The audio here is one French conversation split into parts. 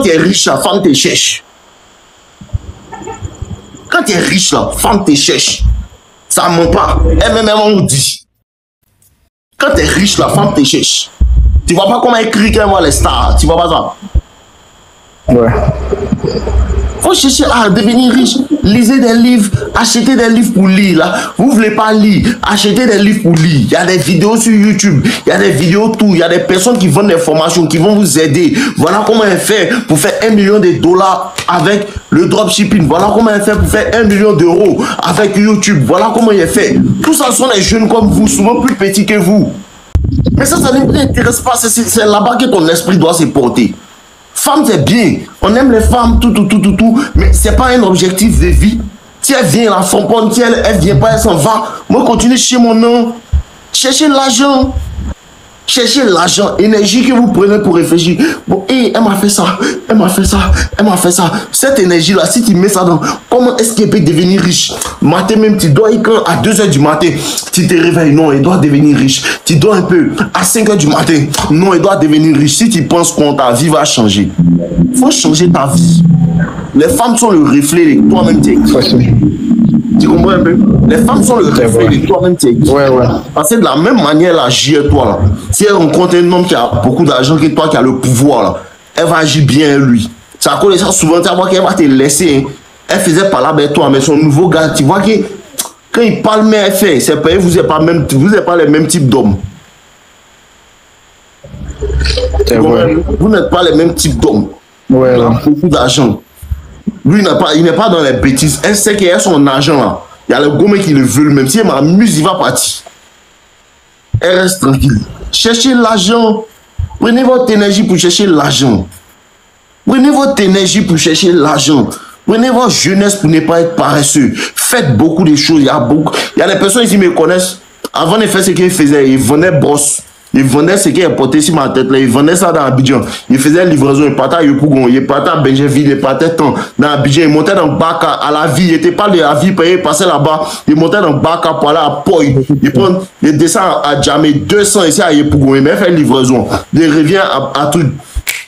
tu es riche, la femme te cherche. Quand tu es riche, la femme te cherche. Ça ne ment pas. Elle-même, on dit. Quand tu es riche, la femme te cherche. Tu vois pas comment elle crie quand elle voit les stars. Tu vois pas ça? Ouais. Faut chercher à devenir riche. Lisez des livres, achetez des livres pour lire. Là. Vous voulez pas lire, achetez des livres pour lire. Il y a des vidéos sur YouTube, il y a des vidéos tout. Il y a des personnes qui vendent des formations, qui vont vous aider. Voilà comment elle fait pour faire $1 million avec le dropshipping. Voilà comment elle fait pour faire $1 million avec YouTube. Voilà comment elle fait. Tout ça sont des jeunes comme vous, souvent plus petits que vous. Mais ça ne m'intéresse pas. C'est là-bas que ton esprit doit se porter. Femme, c'est bien. On aime les femmes, tout. Mais ce n'est pas un objectif de vie. Si elle vient, la femme, si elle vient pas, elle s'en va. Moi, continue chez mon nom. Cherchez l'argent. Cherchez l'argent, énergie que vous prenez pour réfléchir. Bon, hey, elle m'a fait ça, elle m'a fait ça, elle m'a fait ça. Cette énergie-là, si tu mets ça dans, comment est-ce qu'elle peut devenir riche? Matin même, tu dois, quand à 2 h du matin, tu te réveilles, non, elle doit devenir riche. Tu dors un peu, à 5 h du matin, non, elle doit devenir riche. Si tu penses que ta vie va changer, il faut changer ta vie. Les femmes sont le reflet de toi-même. Tu comprends un peu? Les femmes sont le reflet de toi-même. Ouais. Parce que de la même manière, elle agit toi. Là. Si elle rencontre un homme qui a beaucoup d'argent que toi, qui a le pouvoir, là, elle va agir bien lui. Ça connaît ça souvent, tu vois qu'elle va te laisser. Hein. Elle faisait pas là avec toi, mais son nouveau gars, tu vois que quand il parle, mais elle fait, c'est pas, vous n'êtes pas les mêmes types d'hommes. Vous n'êtes pas les mêmes types d'hommes. Ouais, il a beaucoup d'argent. Lui, il n'est pas dans les bêtises. Elle sait qu'il y a son argent là. Il y a le gros mec qui le veut. Même si elle m'amuse, il va partir. Elle reste tranquille. Cherchez l'argent. Prenez votre énergie pour chercher l'argent. Prenez votre énergie pour chercher l'argent. Prenez votre jeunesse pour ne pas être paresseux. Faites beaucoup de choses. Il y a des personnes ici qui me connaissent. Avant de faire ce qu'ils faisaient, ils venaient brosse. Il vendait ce qui est porté sur ma tête là, il vendait ça dans Abidjan. Il faisait livraison, il partait à Yopougon, il partait à Benjeville, il partait dans Abidjan, il montait dans Baka à la vie, il n'était pas de la vie, il passait là-bas, il montait dans Baka pour aller à Poy, il descend à Djamé 200 ici à Yopougon, il fait livraison, il revient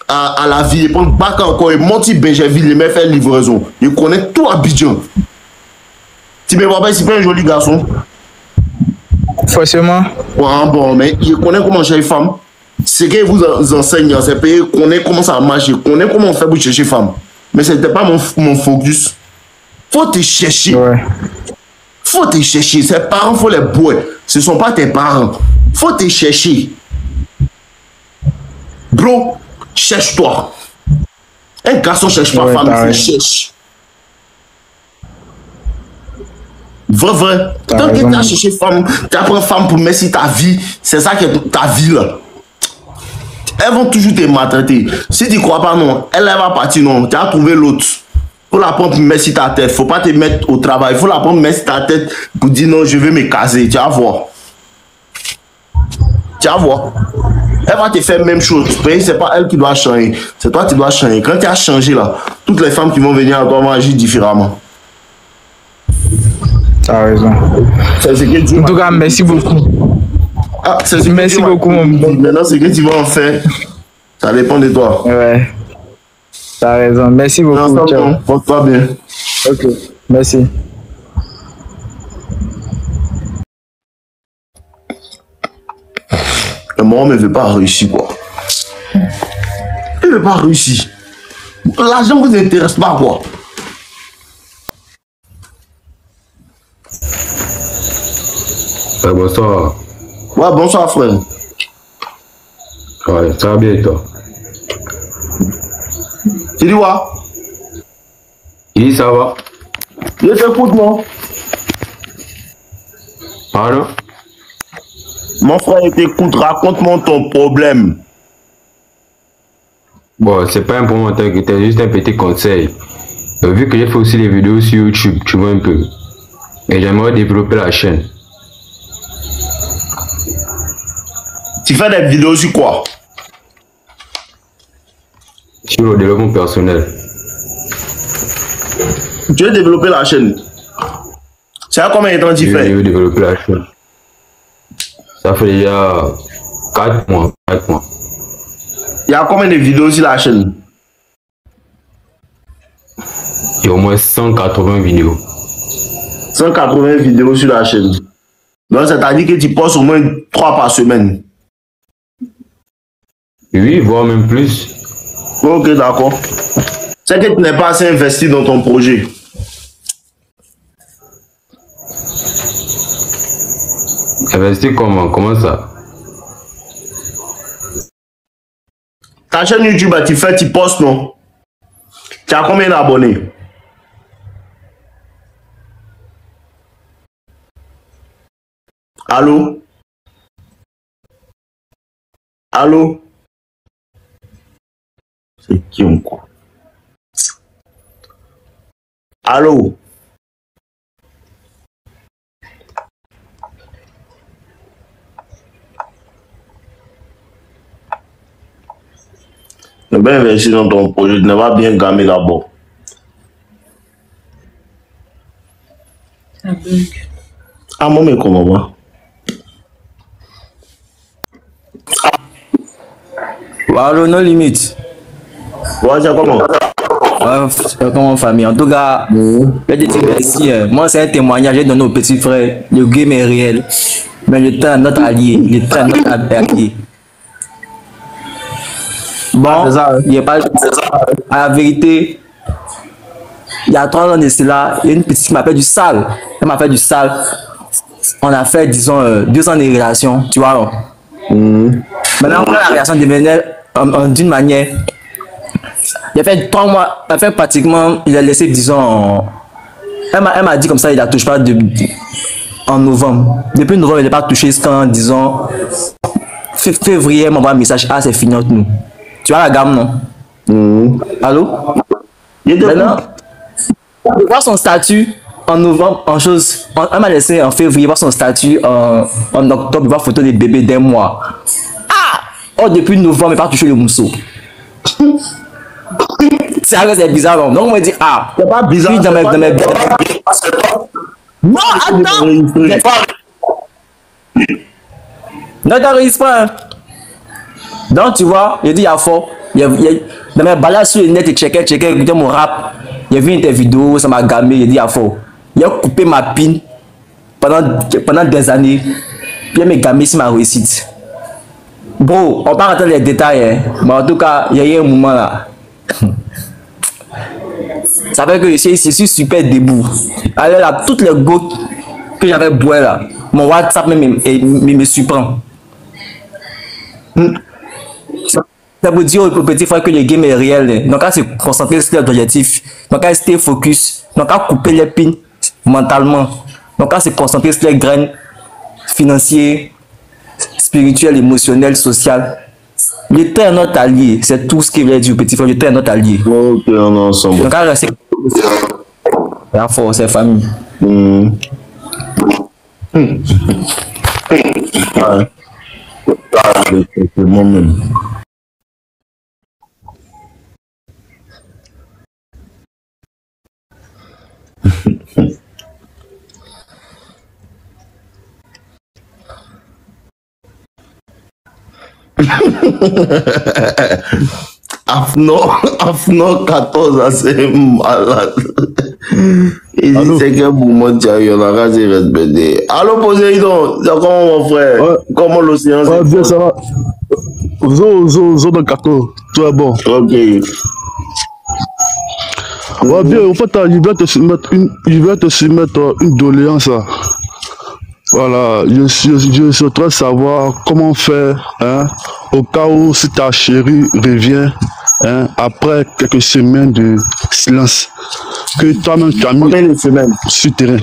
à la vie, il prend Baka encore, il monte à Benjeville, il fait livraison. Il connaît tout Abidjan. Tu me vois pas, c'est pas un joli garçon. Forcément. Ouais, bon, mais je connais comment chercher femme. Ce que vous enseigne, c'est que je connais comment ça marche, je connais comment on fait pour chercher femme. Mais ce n'était pas mon focus. Faut te chercher. Ouais. Faut te chercher. Ses parents, faut les boire. Ce ne sont pas tes parents. Faut te chercher. Bro, cherche-toi. Un garçon cherche pas femme, il cherche. Vrai. Tant que tu as cherché femme, tu apprends femme pour mettre sur ta vie, c'est ça que ta vie là. Elles vont toujours te maltraiter. Si tu ne crois pas, non, elle va partir, non. Tu as trouvé l'autre. Il faut la prendre pour mettre sur ta tête. Il ne faut pas te mettre au travail. Il faut la prendre pour mettre sur ta tête pour dire non, je vais me caser. Tu vas voir. Tu vas voir. Elle va te faire la même chose. Ce n'est pas elle qui doit changer. C'est toi qui dois changer. Quand tu as changé là, toutes les femmes qui vont venir à toi vont agir différemment. T'as raison. En tout cas, merci beaucoup. Ah, merci beaucoup, mon bon. Maintenant, ce que tu vas en faire, ça dépend de toi. Ouais. T'as raison. Merci beaucoup. Non, porte-toi bien. Ok. Merci. Moi, on ne veut pas réussir, quoi. Il ne veut pas réussir. L'argent ne vous intéresse pas, quoi. Bonsoir. Ouais, bonsoir, frère. Ouais, ça va bien et toi? Tu dis quoi? Oui, ça va. Je t'écoute, moi. Pardon? Mon frère, il t'écoute, raconte-moi ton problème. Bon, c'est pas un problème, c'était juste un petit conseil. Vu que j'ai fait aussi des vidéos sur YouTube, tu vois un peu. Et j'aimerais développer la chaîne. Tu fais des vidéos sur quoi? Sur le développement personnel. Tu veux développer la chaîne? C'est à combien de temps tu fais? Je veux développer la chaîne. Ça fait déjà 4 mois. 4 mois. Il y a combien de vidéos sur la chaîne? Il y a au moins 180 vidéos. 180 vidéos sur la chaîne. Donc, c'est-à-dire que tu postes au moins 3 par semaine. Oui, voire même plus. Ok, d'accord. C'est que tu n'es pas assez investi dans ton projet. Investir comment? Comment ça? Ta chaîne YouTube, tu postes, non? Tu as combien d'abonnés? Allô? Allô? C'est qui encore? Allô? Ne pas investir dans ton projet, ne va bien gamer d'abord. Ça bug. Ah, moi, mais comment va? Allô, no limite. Ouais, c'est comment? Comment famille? En tout cas, je vais te dire merci. Moi, c'est un témoignage que j'ai donné au petit frère. Le game est réel. Mais le temps est notre allié. Le temps est notre allié. Bon, il n'y a pas. À la vérité, il y a 3 ans de cela, il y a une petite qui m'appelle du sale. Elle m'a fait du sale. On a fait, disons, 2 ans de relation, tu vois. Maintenant, quand la relation devenait d'une manière. Il a fait 3 mois, elle fait pratiquement, il a laissé, disons, elle m'a dit comme ça, il ne la touche pas en novembre. Depuis novembre, il n'est pas touché quand, disons, février, elle m'envoie un message, ah, c'est fini entre nous. Tu vois la gamme, non? Allô? Maintenant, je vois son statut en novembre, en chose, elle m'a laissé en février, voir son statut en octobre, voir photo des bébés d'un mois. Ah! Oh, depuis novembre, il n'a pas touché le mousseau. C'est bizarre, non? Donc on me dit, ah, c'est pas bizarre. Dans mes... Non, attends! Non, t'enregistres pas. Donc tu vois, il dit, il y a fort. Dans mes balades sur le net, il checkait, écoutait mon rap. Il a vu une vidéo, ça m'a gamé, il dit, il y a fort. Il a coupé ma pin pendant des années. Puis il m'a gamé sur ma réussite. Bro, on va pas rentrer dans les détails, hein. Mais en tout cas, il y a eu un moment là. Ça fait que je suis super debout. Alors là, toutes les gouttes que j'avais boire là, mon WhatsApp même me surprend. Ça veut dire au petit frère que le game est réel. Donc, à se concentrer sur l'objectif. Donc, à rester focus. Donc, à couper les pins mentalement. Donc, à se concentrer sur les graines financiers, spirituels, émotionnels, sociales. Le temps est notre allié. C'est tout ce qu'il veut dire au petit frère. Le temps est notre allié. Ok, on est ensemble. Donc, à rester. La force, c'est famille. Ouais. C'est moi-même. Afno 14, c'est malade. Il dit c'est que pour moi, tu as eu la race et respecté. Allô, Poséidon, c'est comment mon frère? Ouais. Comment l'océan? Ouais, bien, ça va. Zo de 14, tout est bon. Ok. Ouais, bien, en fait, je vais te soumettre une doléance. Voilà, je souhaiterais savoir comment faire, hein, au cas où si ta chérie revient, hein, après quelques semaines de silence, que toi-même tu as mis sur terrain.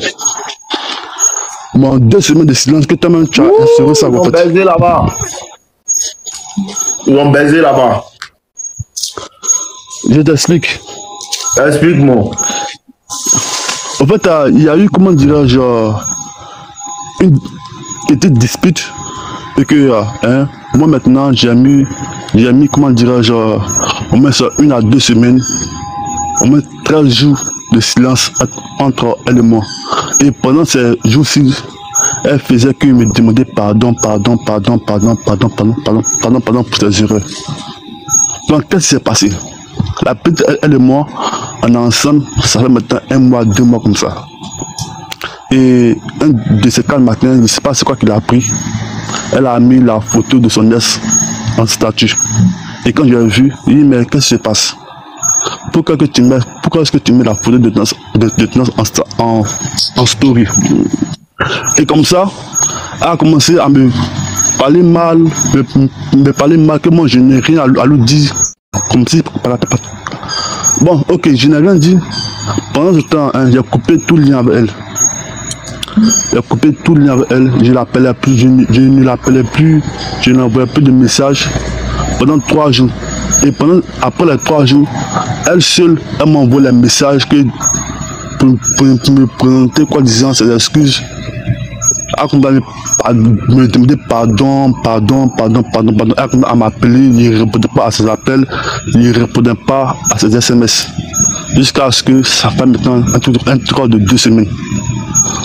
Bon, 2 semaines de silence, que toi-même tu as inséré ça. Ils vont baiser là-bas. Ils vont baiser là-bas. Je t'explique. Explique-moi. En fait, il y a eu, comment dirais-je, une petite dispute et que hein, moi maintenant j'ai mis comment dirais-je, on met ça 1 à 2 semaines, on met 13 jours de silence entre elle et moi, et pendant ces jours-ci elle faisait que me demander pardon pour ses erreurs. Donc qu'est-ce qui s'est passé? La petite elle et moi On est ensemble, ça fait maintenant 1 mois, 2 mois comme ça. Et un de ces 4 matins, je ne sais pas c'est quoi qu'il a pris. Elle a mis la photo de son ex en statut. Et quand j'ai vu, il dit mais qu'est-ce qui se passe? Pourquoi est-ce que tu mets la photo de en story? Et comme ça, elle a commencé à me parler mal, me parler mal, que moi je n'ai rien à lui dire. Comme si, bon, ok, je n'ai rien dit. Pendant ce temps, hein, j'ai coupé tout lien avec elle. J'ai coupé tout lien avec elle. Je l'appelais plus, je ne l'appelais plus, je n'envoyais plus de messages pendant 3 jours. Et après les 3 jours, elle seule, elle m'envoie les messages pour me présenter quoi disant ses excuses. Elle me demander pardon. Elle a m'appeler, il ne répondait pas à ses appels, il ne répondait pas à ses SMS. Jusqu'à ce que ça fait maintenant un tour de 2 semaines.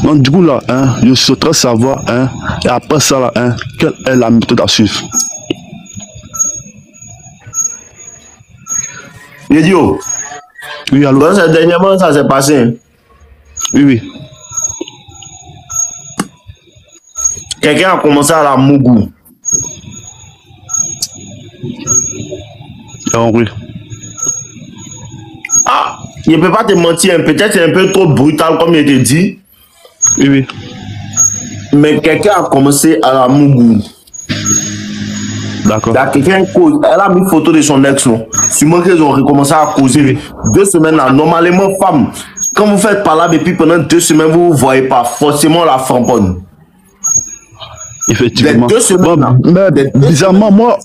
Donc du coup là, hein, je souhaiterais savoir, hein, et après ça là, hein, quelle est la méthode à suivre. Idiot. Oui, allô. Donc, dernièrement, ça s'est passé. Oui. Quelqu'un a commencé à la Mougou. J'ai compris. Ah, je ne peux pas te mentir, peut-être c'est un peu trop brutal comme je te dis. Oui. Mais quelqu'un a commencé à la Mougou. D'accord. Quelqu'un cause, elle a mis une photo de son ex, non. Sûrement qu'ils ont recommencé à causer. 2 semaines là, normalement, femme, quand vous faites parler et puis pendant 2 semaines, vous ne voyez pas forcément la framponne. Effectivement. 2 semaines, bon, mais bizarrement, moi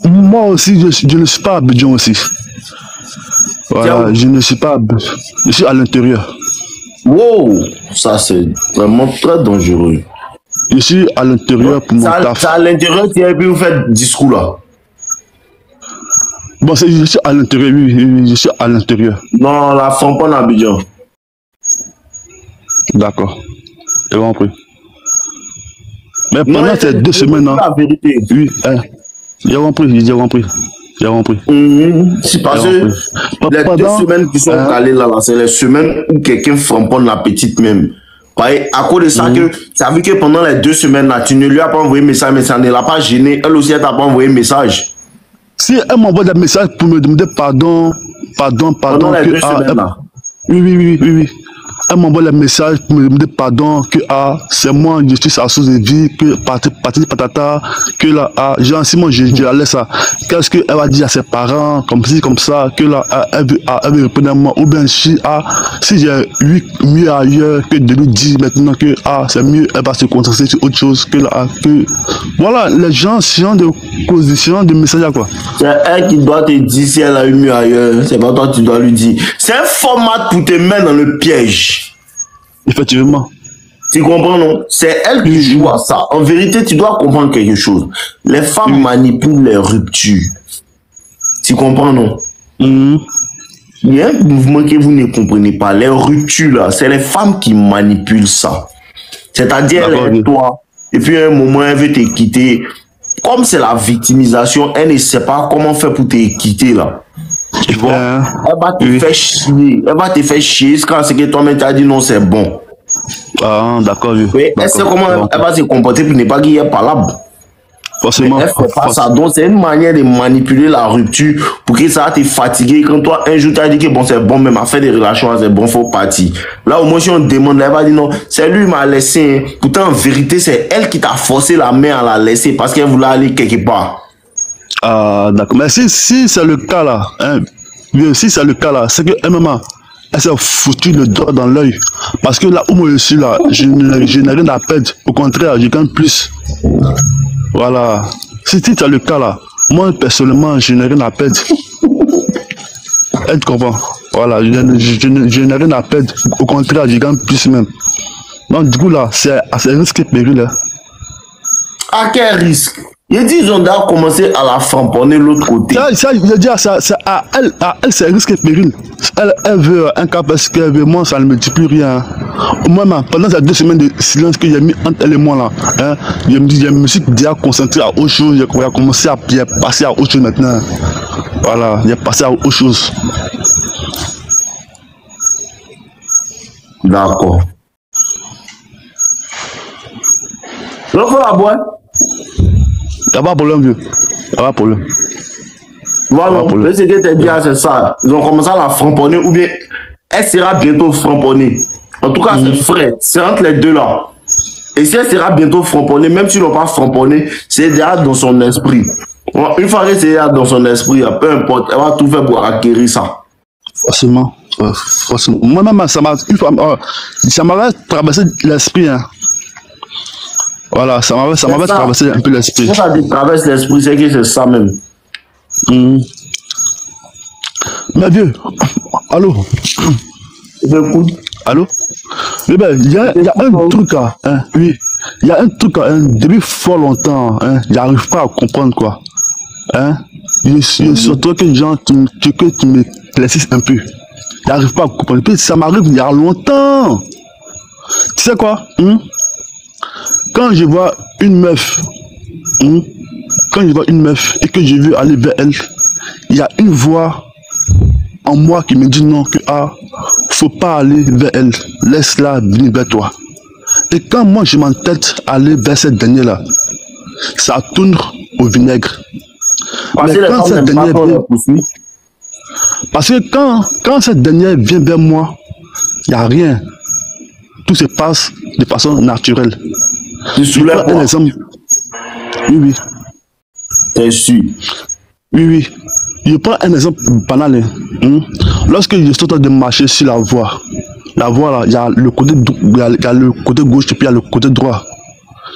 aussi, je ne suis pas à Abidjan aussi. Voilà, je ne suis pas je suis à l'intérieur. Wow, ça c'est vraiment très dangereux. Je suis à l'intérieur pour mon taf. C'est à l'intérieur et puis vous faites discours là. Bon, je suis à l'intérieur, oui, je suis à l'intérieur. Non, la framponne à Abidjan. D'accord. J'ai compris. Mais pendant ces 2 semaines, la vérité. Oui, hein, j'ai compris. C'est parce que les 2 semaines qui sont calées là, c'est les semaines où quelqu'un framponne la petite même. À cause de ça, que ça veut que pendant les 2 semaines là, tu ne lui as pas envoyé message, mais ça ne l'a pas gêné. Elle aussi, elle t'a pas envoyé message. Si elle m'envoie des messages pour me demander pardon. Pendant les 2 semaines là. Oui. Elle m'envoie les messages pour me demander pardon, que c'est moi, je suis sa source de vie, que patata, que là, genre, si moi je la laisse ça, qu'est-ce qu'elle va dire à ses parents, comme ci, comme ça, que là, elle veut répondre à moi, ou bien si j'ai mieux ailleurs que de lui dire maintenant que c'est mieux, elle va se concentrer sur autre chose, que là, que. Voilà, les gens, ce genre de messages là, quoi. C'est elle qui doit te dire si elle a eu mieux ailleurs, c'est pas toi qui dois lui dire. C'est un format pour te mettre dans le piège. Effectivement. Tu comprends, non? C'est elle qui joue à ça. En vérité, tu dois comprendre quelque chose. Les femmes manipulent les ruptures. Tu comprends, non? Il y a un mouvement que vous ne comprenez pas. Les ruptures, là, c'est les femmes qui manipulent ça. C'est-à-dire, elle est toi. Et puis, à un moment, elle veut te quitter. Comme c'est la victimisation, elle ne sait pas comment faire pour te quitter, là. Tu vois, elle va te faire chier. Elle va te faire chier quand c'est que toi-même t'as dit non, c'est bon. Ah, d'accord. Oui, elle sait comment elle va se comporter pour ne pas qu'il y ait palabre. Forcément. Elle fait pas ça. Donc, c'est une manière de manipuler la rupture pour que ça va te fatiguer. Quand toi, un jour, tu as dit que bon, c'est bon, même à faire des relations, c'est bon, faut partir. Là, au moins, si on demande, elle va dire non, c'est lui qui m'a laissé. Pourtant, en vérité, c'est elle qui t'a forcé la main à la laisser parce qu'elle voulait aller quelque part. Ah, d'accord. Mais si c'est le cas là, hein, si c'est le cas là, c'est que MMA, elle s'est foutu le doigt dans l'œil. Parce que là où moi je suis là, je n'ai rien à perdre. Au contraire, je gagne plus. Voilà. Si c'est le cas là, moi personnellement, je n'ai rien à perdre. Elle comprend. Voilà, je n'ai rien à perdre. Au contraire, je gagne plus même. Donc du coup là, c'est risque et péril. Hein. À quel risque? Il dit ils ont déjà commencé à la framponner l'autre côté. Ça, je veux dire, à elle, c'est risque et péril. Elle veut un cas parce qu'elle veut moi, ça ne me dit plus rien. Au moins, pendant ces 2 semaines de silence que j'ai mis entre elle et moi là, hein, je me suis déjà concentré à autre chose. J'ai commencé à passer à autre chose maintenant. Voilà, j'ai passé à autre chose. D'accord. Donc, faut la boire. Y'a pas de problème, vieux. Y'a pas de problème. Voilà, ce que tu dit, c'est ça. Ils ont commencé à la framponner, ou bien elle sera bientôt framponnée. En tout cas, c'est frais. C'est entre les deux là. Et si elle sera bientôt framponnée, même s'ils n'ont pas framponné, c'est déjà dans son esprit. Une fois que c'est dans son esprit, peu importe, elle va tout faire pour acquérir ça. Forcément. Forcément. Moi-même, ça m'a traversé l'esprit. Hein. Voilà, ça m'avait traversé un peu l'esprit. Quand ça te traverse l'esprit, c'est que c'est ça même. Mais vieux, allô? Allô? Mais ben, il y a un truc, hein, oui. Il y a un truc, hein, depuis fort longtemps, hein, j'arrive pas à comprendre quoi. Hein? Surtout que genre, tu me laisses un peu. J'arrive pas à comprendre. Puis ça m'arrive il y a longtemps. Tu sais quoi? Quand je vois une meuf, et que je veux aller vers elle, il y a une voix en moi qui me dit non, que faut pas aller vers elle, laisse-la venir vers toi. Et quand moi je m'entête à aller vers cette dernière-là, ça tourne au vinaigre. Parce que quand cette dernière vient vers moi, il n'y a rien. Tout se passe de façon naturelle. Tu prends un exemple. Oui. T'es sûr? Oui. Je prends un exemple banal. Lorsque je suis en train de marcher sur la voie là, il y a le côté gauche et puis il y a le côté droit.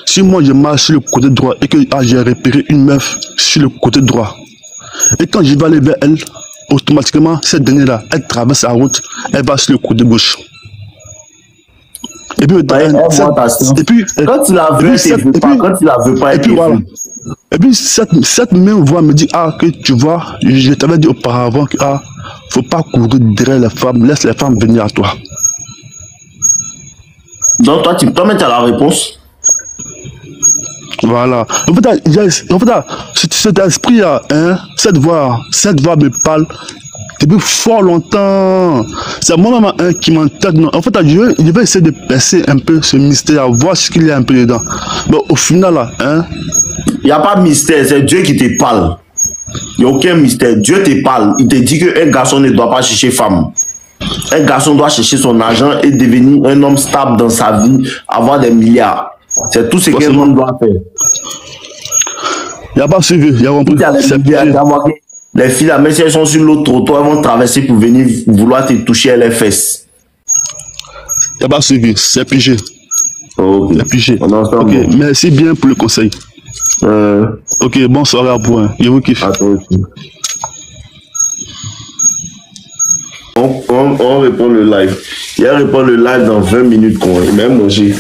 Si moi je marche sur le côté droit et que j'ai repéré une meuf sur le côté droit, et quand je vais aller vers elle, automatiquement cette dernière-là, elle traverse la route, elle va sur le côté gauche. Et puis, quand tu la veux, quand tu la veux pas, et puis voilà. Et puis cette même voix me dit que tu vois, je t'avais dit auparavant que faut pas courir derrière les femmes, laisse les femmes venir à toi. Donc toi-même tu as la réponse. Voilà. En fait, cet esprit-là, hein, cette voix me parle depuis fort longtemps. C'est moi-même qui m'entête. En fait, je vais essayer de percer un peu ce mystère, voir ce qu'il y a un peu dedans. Mais au final, là, hein, il n'y a pas de mystère, c'est Dieu qui te parle. Il n'y a aucun mystère. Dieu te parle. Il te dit qu'un garçon ne doit pas chercher femme. Un garçon doit chercher son argent et devenir un homme stable dans sa vie, avoir des milliards. C'est tout ce qu'un homme doit faire. Il n'y a pas suivi, il y a compris. Les filles, là, même si elles sont sur l'autre trottoir, elles vont traverser pour venir vouloir te toucher les fesses. Il n'y a pas suivi, c'est pigé. Ok. C'est pigé. Ok, merci bien pour le conseil. Ok, bonne soirée à vous. Je vous kiffe. À toi aussi. On répond le live. Il répond le live dans 20 minutes. Même moi, j'ai.